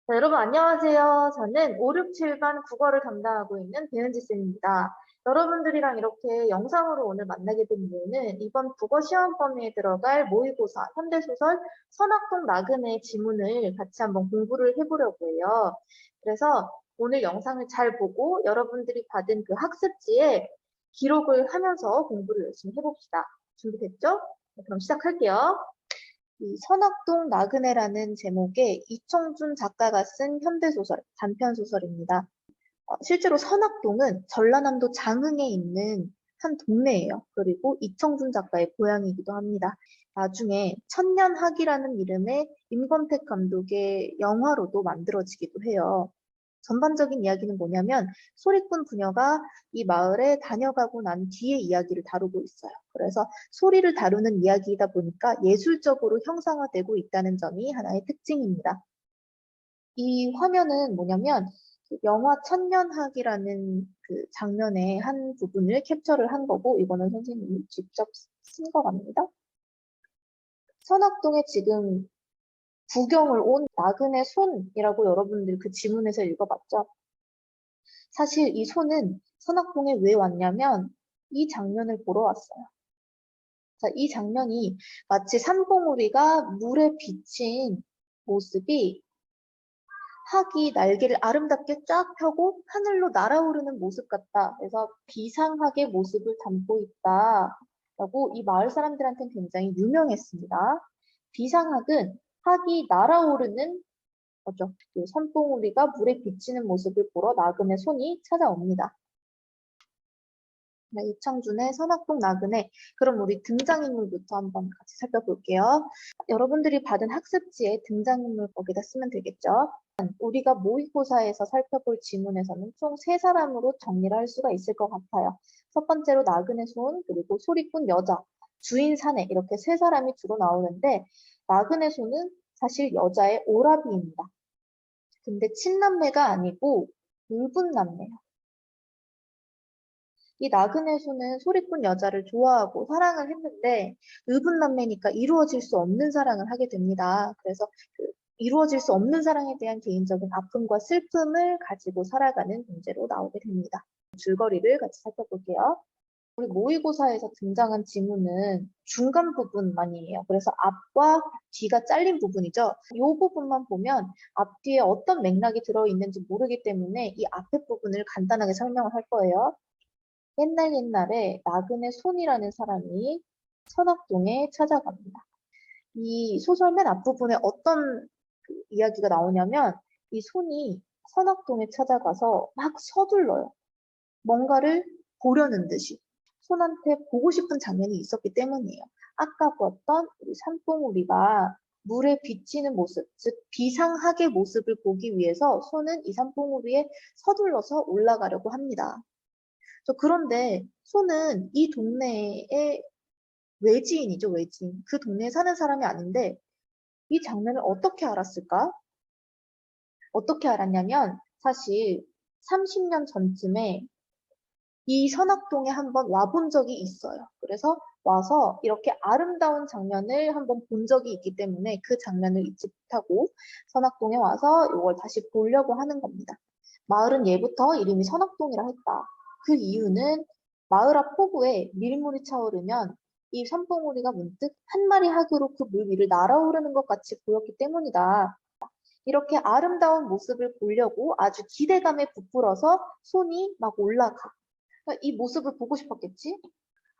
네, 여러분 안녕하세요. 저는 5, 6, 7반 국어를 담당하고 있는 배은지 쌤입니다. 여러분들이랑 이렇게 영상으로 오늘 만나게 된 이유는 이번 국어 시험 범위에 들어갈 모의고사, 현대소설, 선학동 나그네 지문을 같이 한번 공부를 해보려고 해요. 그래서 오늘 영상을 잘 보고 여러분들이 받은 그 학습지에 기록을 하면서 공부를 열심히 해봅시다. 준비됐죠? 네, 그럼 시작할게요. 이 선악동 나그네라는 제목의 이청준 작가가 쓴 현대소설, 단편소설입니다. 실제로 선악동은 전라남도 장흥에 있는 한 동네예요. 그리고 이청준 작가의 고향이기도 합니다. 나중에 천년학이라는 이름의 임권택 감독의 영화로도 만들어지기도 해요. 전반적인 이야기는 뭐냐면 소리꾼 부녀가 이 마을에 다녀가고 난 뒤의 이야기를 다루고 있어요. 그래서 소리를 다루는 이야기이다 보니까 예술적으로 형상화되고 있다는 점이 하나의 특징입니다. 이 화면은 뭐냐면 그 영화 천년학이라는 그 장면의 한 부분을 캡처를 한 거고 이거는 선생님이 직접 쓴 거 같습니다. 선악동에 지금 구경을 온 나그네 손이라고 여러분들 그 지문에서 읽어봤죠? 사실 이 손은 선악동에 왜 왔냐면 이 장면을 보러 왔어요. 자, 이 장면이 마치 산봉우리가 물에 비친 모습이 학이 날개를 아름답게 쫙 펴고 하늘로 날아오르는 모습 같다. 그래서 비상학의 모습을 담고 있다. 라고 이 마을 사람들한테는 굉장히 유명했습니다. 비상학은 학이 날아오르는 거죠. 그 산봉우리가 물에 비치는 모습을 보러 나그네 손이 찾아옵니다. 네, 이청준의 선악동 나그네. 그럼 우리 등장인물부터 한번 같이 살펴볼게요. 여러분들이 받은 학습지에 등장인물 거기다 쓰면 되겠죠. 우리가 모의고사에서 살펴볼 지문에서는 총 3사람으로 정리를 할 수가 있을 것 같아요. 첫 번째로 나그네 손, 그리고 소리꾼 여자, 주인 사내 이렇게 3사람이 주로 나오는데 나그네 손은 사실 여자의 오라비입니다. 근데 친남매가 아니고 울분남매예요. 이 나그네 소는 소리꾼 여자를 좋아하고 사랑을 했는데 의분남매니까 이루어질 수 없는 사랑을 하게 됩니다. 그래서 그 이루어질 수 없는 사랑에 대한 개인적인 아픔과 슬픔을 가지고 살아가는 문제로 나오게 됩니다. 줄거리를 같이 살펴볼게요. 우리 모의고사에서 등장한 지문은 중간 부분만이에요. 그래서 앞과 뒤가 잘린 부분이죠. 이 부분만 보면 앞뒤에 어떤 맥락이 들어있는지 모르기 때문에 이 앞에 부분을 간단하게 설명을 할 거예요. 옛날에 나그네 손이라는 사람이 선악동에 찾아갑니다. 이 소설 맨 앞부분에 어떤 그 이야기가 나오냐면 이 손이 선악동에 찾아가서 막 서둘러요. 뭔가를 보려는 듯이. 손한테 보고 싶은 장면이 있었기 때문이에요. 아까 봤던 우리 산봉우리가 물에 비치는 모습, 즉 비상학의 모습을 보기 위해서 손은 이 산봉우리에 서둘러서 올라가려고 합니다. 그런데 소는 이 동네의 외지인이죠, 외지인. 그 동네에 사는 사람이 아닌데 이 장면을 어떻게 알았을까? 어떻게 알았냐면 사실 30년 전쯤에 이 선악동에 한번 와본 적이 있어요. 그래서 와서 이렇게 아름다운 장면을 한번 본 적이 있기 때문에 그 장면을 잊지 못하고 선악동에 와서 이걸 다시 보려고 하는 겁니다. 마을은 예부터 이름이 선악동이라 했다. 그 이유는 마을 앞 포구에 밀물이 차오르면 이 산봉우리가 문득 한 마리 학으로 그 물 위를 날아오르는 것 같이 보였기 때문이다. 이렇게 아름다운 모습을 보려고 아주 기대감에 부풀어서 손이 막 올라가. 그러니까 이 모습을 보고 싶었겠지?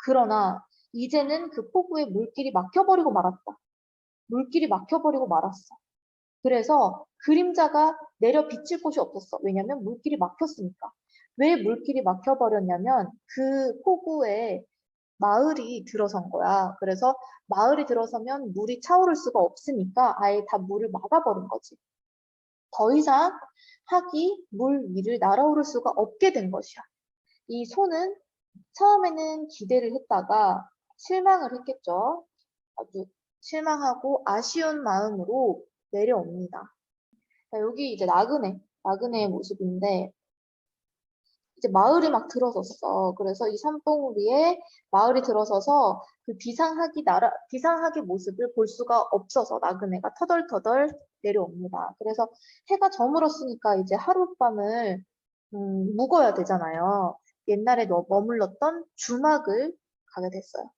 그러나 이제는 그 포구에 물길이 막혀버리고 말았다. 물길이 막혀버리고 말았어. 그래서 그림자가 내려 비칠 곳이 없었어. 왜냐면 물길이 막혔으니까. 왜 물길이 막혀버렸냐면 그 포구에 마을이 들어선 거야. 그래서 마을이 들어서면 물이 차오를 수가 없으니까 아예 다 물을 막아버린 거지. 더 이상 학이 물 위를 날아오를 수가 없게 된 것이야. 이 소는 처음에는 기대를 했다가 실망을 했겠죠. 아주 실망하고 아쉬운 마음으로 내려옵니다. 자, 여기 이제 나그네의 모습인데 이제 마을이 막 들어섰어. 그래서 이 산봉우리에 마을이 들어서서 그 비상하게 모습을 볼 수가 없어서 나그네가 터덜터덜 내려옵니다. 그래서 해가 저물었으니까 이제 하룻밤을 묵어야 되잖아요. 옛날에 머물렀던 주막을 가게 됐어요.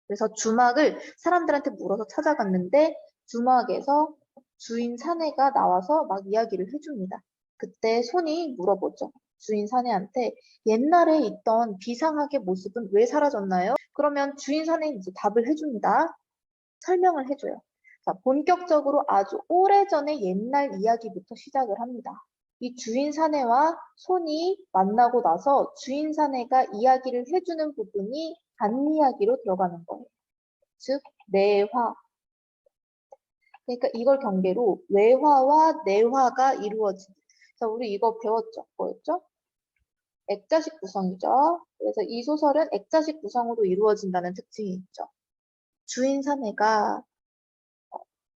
그래서 주막을 사람들한테 물어서 찾아갔는데 주막에서 주인 사내가 나와서 막 이야기를 해줍니다. 그때 손이 물어보죠. 주인 사내한테 옛날에 있던 비상하게 모습은 왜 사라졌나요? 그러면 주인 사내는 이제 답을 해줍니다. 설명을 해줘요. 자, 본격적으로 아주 오래전의 옛날 이야기부터 시작을 합니다. 이 주인 사내와 손이 만나고 나서 주인 사내가 이야기를 해주는 부분이 안이야기로 들어가는 거예요. 즉, 내화. 그러니까 이걸 경계로 외화와 내화가 이루어지는. 자, 우리 이거 배웠죠? 뭐였죠? 액자식 구성이죠. 그래서 이 소설은 액자식 구성으로 이루어진다는 특징이 있죠. 주인 사내가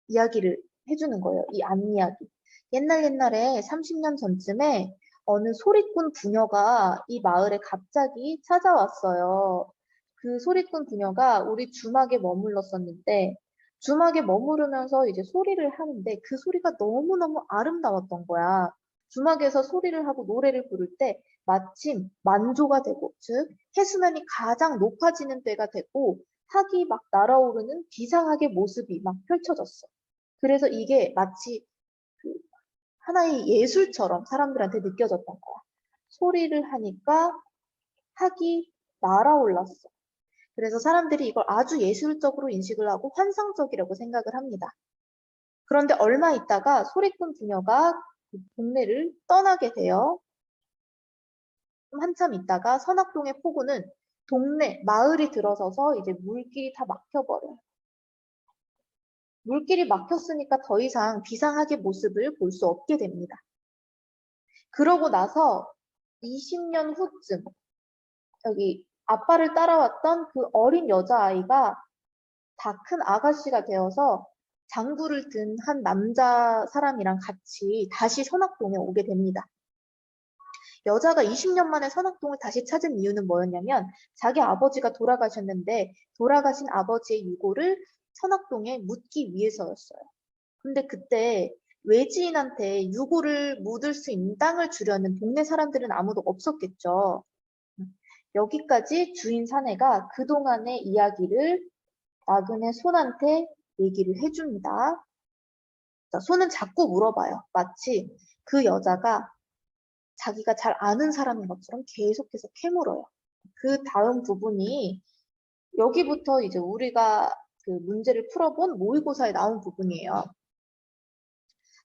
이야기를 해주는 거예요. 이 안이야기. 옛날에 30년 전쯤에 어느 소리꾼 부녀가 이 마을에 갑자기 찾아왔어요. 그 소리꾼 부녀가 우리 주막에 머물렀었는데 주막에 머무르면서 이제 소리를 하는데 그 소리가 너무너무 아름다웠던 거야. 주막에서 소리를 하고 노래를 부를 때 마침 만조가 되고, 즉 해수면이 가장 높아지는 때가 되고 학이 막 날아오르는 비상하게 모습이 막 펼쳐졌어. 그래서 이게 마치 그 하나의 예술처럼 사람들한테 느껴졌던 거야. 소리를 하니까 학이 날아올랐어. 그래서 사람들이 이걸 아주 예술적으로 인식을 하고 환상적이라고 생각을 합니다. 그런데 얼마 있다가 소리꾼 부녀가 그 동네를 떠나게 돼요. 한참 있다가 선악동의 폭우는 동네, 마을이 들어서서 이제 물길이 다 막혀버려요. 물길이 막혔으니까 더 이상 비상하게 모습을 볼 수 없게 됩니다. 그러고 나서 20년 후쯤 여기 아빠를 따라왔던 그 어린 여자아이가 다 큰 아가씨가 되어서 장구를 든 한 남자 사람이랑 같이 다시 선악동에 오게 됩니다. 여자가 20년 만에 선악동을 다시 찾은 이유는 뭐였냐면 자기 아버지가 돌아가셨는데 돌아가신 아버지의 유고를 선악동에 묻기 위해서였어요. 근데 그때 외지인한테 유고를 묻을 수 있는 땅을 주려는 동네 사람들은 아무도 없었겠죠. 여기까지 주인 사내가 그동안의 이야기를 나그네 손한테 얘기를 해줍니다. 자, 손은 자꾸 물어봐요. 마치 그 여자가 자기가 잘 아는 사람인 것처럼 계속해서 캐물어요. 그 다음 부분이 여기부터 이제 우리가 그 문제를 풀어본 모의고사에 나온 부분이에요.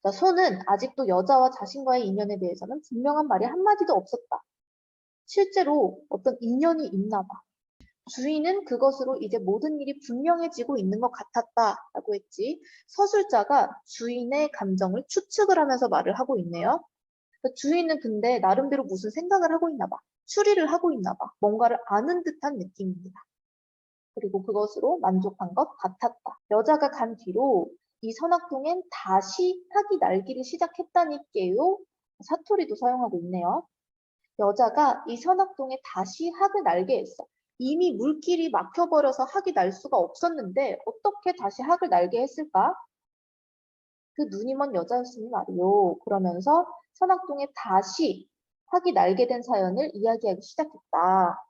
자, 손은 아직도 여자와 자신과의 인연에 대해서는 분명한 말이 한마디도 없었다. 실제로 어떤 인연이 있나 봐. 주인은 그것으로 이제 모든 일이 분명해지고 있는 것 같았다라고 했지. 서술자가 주인의 감정을 추측을 하면서 말을 하고 있네요. 주인은 근데 나름대로 무슨 생각을 하고 있나 봐. 추리를 하고 있나 봐. 뭔가를 아는 듯한 느낌입니다. 그리고 그것으로 만족한 것 같았다. 여자가 간 뒤로 이 선악동엔 다시 학이 날기를 시작했다니께요. 사투리도 사용하고 있네요. 여자가 이 선악동에 다시 학을 날게 했어. 이미 물길이 막혀버려서 학이 날 수가 없었는데 어떻게 다시 학을 날게 했을까? 그 눈이 먼 여자였으니 말이요. 그러면서 선악동에 다시 학이 날게 된 사연을 이야기하기 시작했다.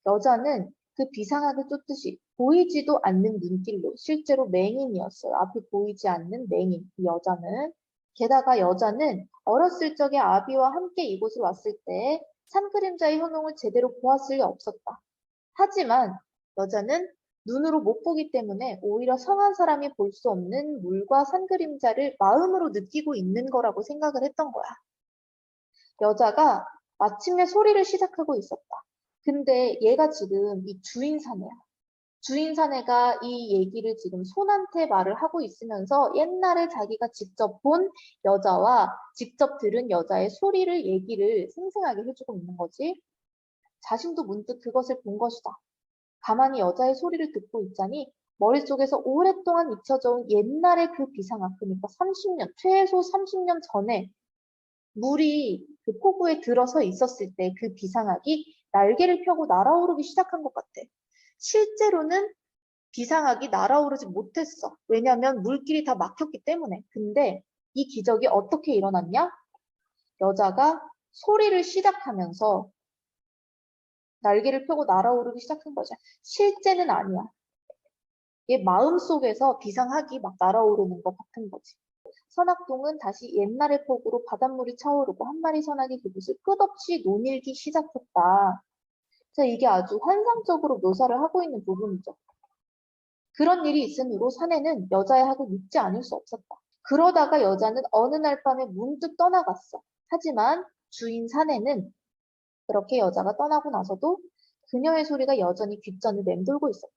여자는 그 비상학을 쫓듯이 보이지도 않는 눈길로 실제로 맹인이었어요. 앞이 보이지 않는 맹인, 이 여자는. 게다가 여자는 어렸을 적에 아비와 함께 이곳을 왔을 때 산그림자의 효능을 제대로 보았을 리 없었다. 하지만 여자는 눈으로 못 보기 때문에 오히려 성한 사람이 볼 수 없는 물과 산그림자를 마음으로 느끼고 있는 거라고 생각을 했던 거야. 여자가 마침내 소리를 시작하고 있었다. 근데 얘가 지금 이 주인 사내야. 주인 사내가 이 얘기를 지금 손한테 말을 하고 있으면서 옛날에 자기가 직접 본 여자와 직접 들은 여자의 소리를 얘기를 생생하게 해주고 있는 거지. 자신도 문득 그것을 본 것이다. 가만히 여자의 소리를 듣고 있자니 머릿속에서 오랫동안 잊혀져 온 옛날의 그 비상학, 그러니까 30년, 최소 30년 전에 물이 그 포구에 들어서 있었을 때 그 비상학이 날개를 펴고 날아오르기 시작한 것 같아. 실제로는 비상학이 날아오르지 못했어. 왜냐하면 물길이 다 막혔기 때문에. 근데 이 기적이 어떻게 일어났냐? 여자가 소리를 시작하면서 날개를 펴고 날아오르기 시작한 거죠. 실제는 아니야. 얘 마음속에서 비상학이 막 날아오르는 것 같은 거지. 선악동은 다시 옛날의 폭우로 바닷물이 차오르고 한 마리 선악이 그곳을 끝없이 노밀기 시작했다. 자, 이게 아주 환상적으로 묘사를 하고 있는 부분이죠. 그런 일이 있으므로 사내는 여자의 학을 믿지 않을 수 없었다. 그러다가 여자는 어느 날 밤에 문득 떠나갔어. 하지만 주인 사내는 그렇게 여자가 떠나고 나서도 그녀의 소리가 여전히 귓전을 맴돌고 있었다.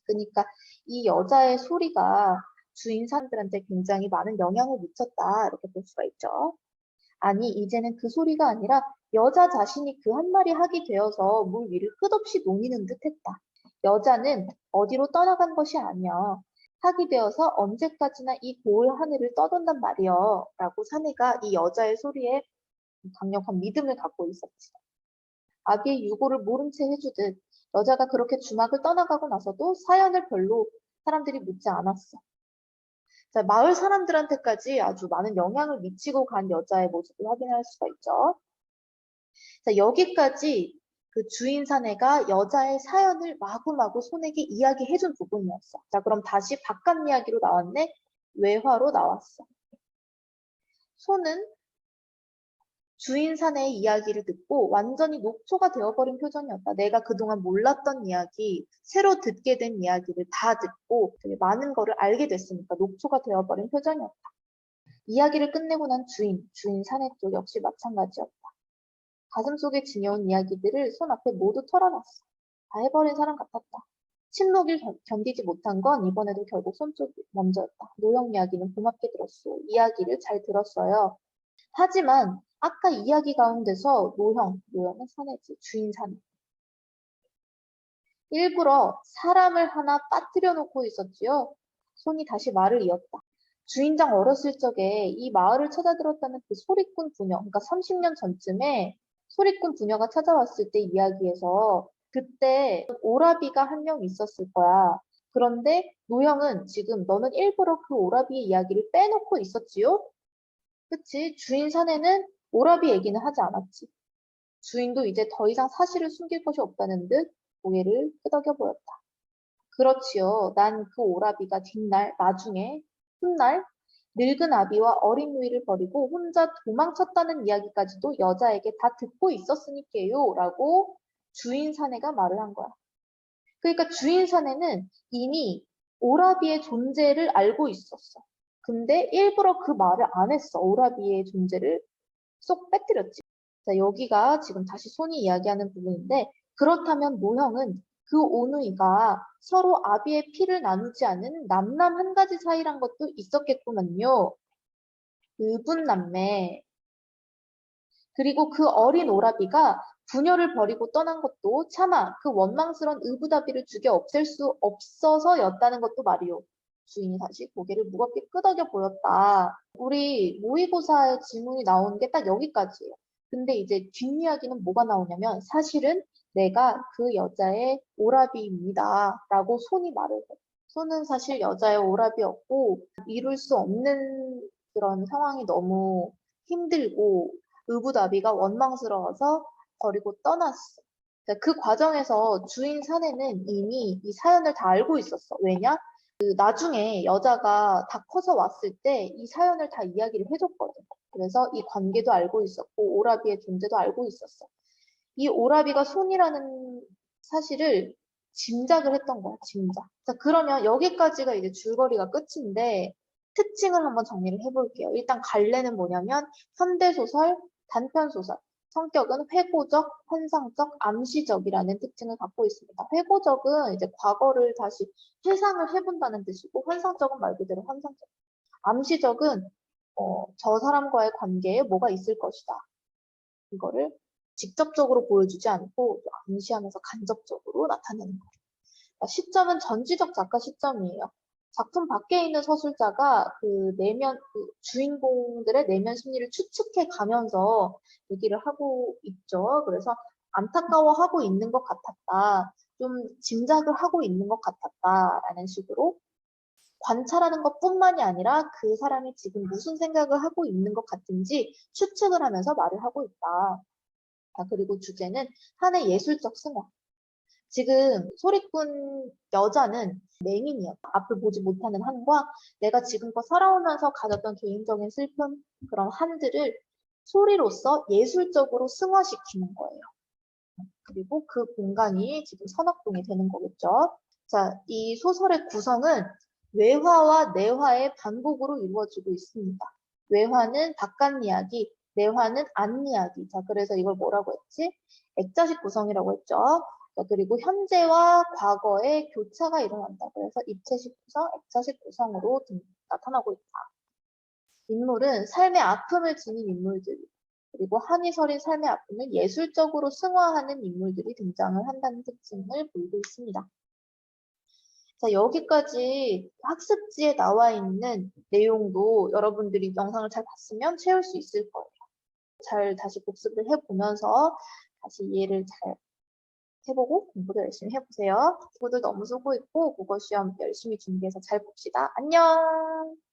그러니까 이 여자의 소리가 주인 사람들한테 굉장히 많은 영향을 미쳤다. 이렇게 볼 수가 있죠. 아니, 이제는 그 소리가 아니라 여자 자신이 그 한 마리 학이 되어서 물 위를 끝없이 노니는 듯 했다. 여자는 어디로 떠나간 것이 아니야. 학이 되어서 언제까지나 이 고을 하늘을 떠돈단 말이여. 라고 사내가 이 여자의 소리에 강력한 믿음을 갖고 있었지. 아기의 유고를 모른 채 해주듯 여자가 그렇게 주막을 떠나가고 나서도 사연을 별로 사람들이 묻지 않았어. 자, 마을 사람들한테까지 아주 많은 영향을 미치고 간 여자의 모습을 확인할 수가 있죠. 자, 여기까지 그 주인 사내가 여자의 사연을 마구마구 손에게 이야기해준 부분이었어. 자, 그럼 다시 바깥 이야기로 나왔네. 외화로 나왔어. 소는 주인 사내의 이야기를 듣고 완전히 녹초가 되어버린 표정이었다. 내가 그동안 몰랐던 이야기, 새로 듣게 된 이야기를 다 듣고 되게 많은 거를 알게 됐으니까 녹초가 되어버린 표정이었다. 이야기를 끝내고 난 주인 사내 쪽 역시 마찬가지였다. 가슴속에 지녀온 이야기들을 손 앞에 모두 털어놨어. 다 해버린 사람 같았다. 침묵을 견디지 못한 건 이번에도 결국 손 쪽이 먼저였다. 노형 이야기는 고맙게 들었소. 이야기를 잘 들었어요. 하지만 아까 이야기 가운데서 노형은 사내지, 주인 사내. 일부러 사람을 하나 빠뜨려 놓고 있었지요. 손이 다시 말을 이었다. 주인장 어렸을 적에 이 마을을 찾아들었다는 그 소리꾼 부녀, 그러니까 30년 전쯤에 소리꾼 부녀가 찾아왔을 때 이야기에서 그때 오라비가 한 명 있었을 거야. 그런데 노형은 지금 너는 일부러 그 오라비의 이야기를 빼놓고 있었지요? 그치? 주인 사내는 오라비 얘기는 하지 않았지. 주인도 이제 더 이상 사실을 숨길 것이 없다는 듯 고개를 끄덕여 보였다. 그렇지요. 난 그 오라비가 나중에, 훗날, 늙은 아비와 어린 누이를 버리고 혼자 도망쳤다는 이야기까지도 여자에게 다 듣고 있었으니까요. 라고 주인 사내가 말을 한 거야. 그러니까 주인 사내는 이미 오라비의 존재를 알고 있었어. 근데 일부러 그 말을 안 했어. 오라비의 존재를 쏙 빼뜨렸지. 자, 여기가 지금 다시 손이 이야기하는 부분인데 그렇다면 모형은 그 오누이가 서로 아비의 피를 나누지 않은 남남 한 가지 사이란 것도 있었겠구만요. 의분남매. 그리고 그 어린 오라비가 부녀를 버리고 떠난 것도 차마 그 원망스런 의붓아비를 죽여 없앨 수 없어서였다는 것도 말이오. 주인이 다시 고개를 무겁게 끄덕여 보였다. 우리 모의고사의 질문이 나오는 게 딱 여기까지예요. 근데 이제 뒷이야기는 뭐가 나오냐면 사실은 내가 그 여자의 오라비입니다. 라고 손이 말을 해. 손은 사실 여자의 오라비였고 이룰 수 없는 그런 상황이 너무 힘들고 의붓아비가 원망스러워서 버리고 떠났어. 그 과정에서 주인 사내는 이미 이 사연을 다 알고 있었어. 왜냐? 나중에 여자가 다 커서 왔을 때 이 사연을 다 이야기를 해줬거든. 그래서 이 관계도 알고 있었고 오라비의 존재도 알고 있었어. 이 오라비가 손이라는 사실을 짐작을 했던 거야, 짐작. 자, 그러면 여기까지가 이제 줄거리가 끝인데 특징을 한번 정리를 해볼게요. 일단 갈래는 뭐냐면 현대소설, 단편소설, 성격은 회고적, 환상적, 암시적이라는 특징을 갖고 있습니다. 회고적은 이제 과거를 다시 회상을 해본다는 뜻이고 환상적은 말 그대로 환상적. 암시적은 저 사람과의 관계에 뭐가 있을 것이다. 이거를 직접적으로 보여주지 않고 암시하면서 간접적으로 나타내는 거예요. 시점은 전지적 작가 시점이에요. 작품 밖에 있는 서술자가 그 주인공들의 내면 심리를 추측해 가면서 얘기를 하고 있죠. 그래서 안타까워하고 있는 것 같았다. 좀 짐작을 하고 있는 것 같았다라는 식으로 관찰하는 것뿐만이 아니라 그 사람이 지금 무슨 생각을 하고 있는 것 같은지 추측을 하면서 말을 하고 있다. 그리고 주제는 한의 예술적 승화. 지금 소리꾼 여자는 맹인이야. 앞을 보지 못하는 한과 내가 지금껏 살아오면서 가졌던 개인적인 슬픔, 그런 한들을 소리로서 예술적으로 승화시키는 거예요. 그리고 그 공간이 지금 선악동이 되는 거겠죠. 자, 이 소설의 구성은 외화와 내화의 반복으로 이루어지고 있습니다. 외화는 바깥 이야기, 내화는 안 이야기. 자, 그래서 이걸 뭐라고 했지? 액자식 구성이라고 했죠. 자, 그리고 현재와 과거의 교차가 일어난다. 그래서 입체식 구성, 액자식 구성으로 나타나고 있다. 인물은 삶의 아픔을 지닌 인물들, 그리고 한이 서린 삶의 아픔을 예술적으로 승화하는 인물들이 등장을 한다는 특징을 보이고 있습니다. 자, 여기까지 학습지에 나와 있는 내용도 여러분들이 영상을 잘 봤으면 채울 수 있을 거예요. 잘 다시 복습을 해보면서 다시 이해를 잘 해보고 공부도 열심히 해보세요. 친구들 너무 수고했고 국어 시험 열심히 준비해서 잘 봅시다. 안녕!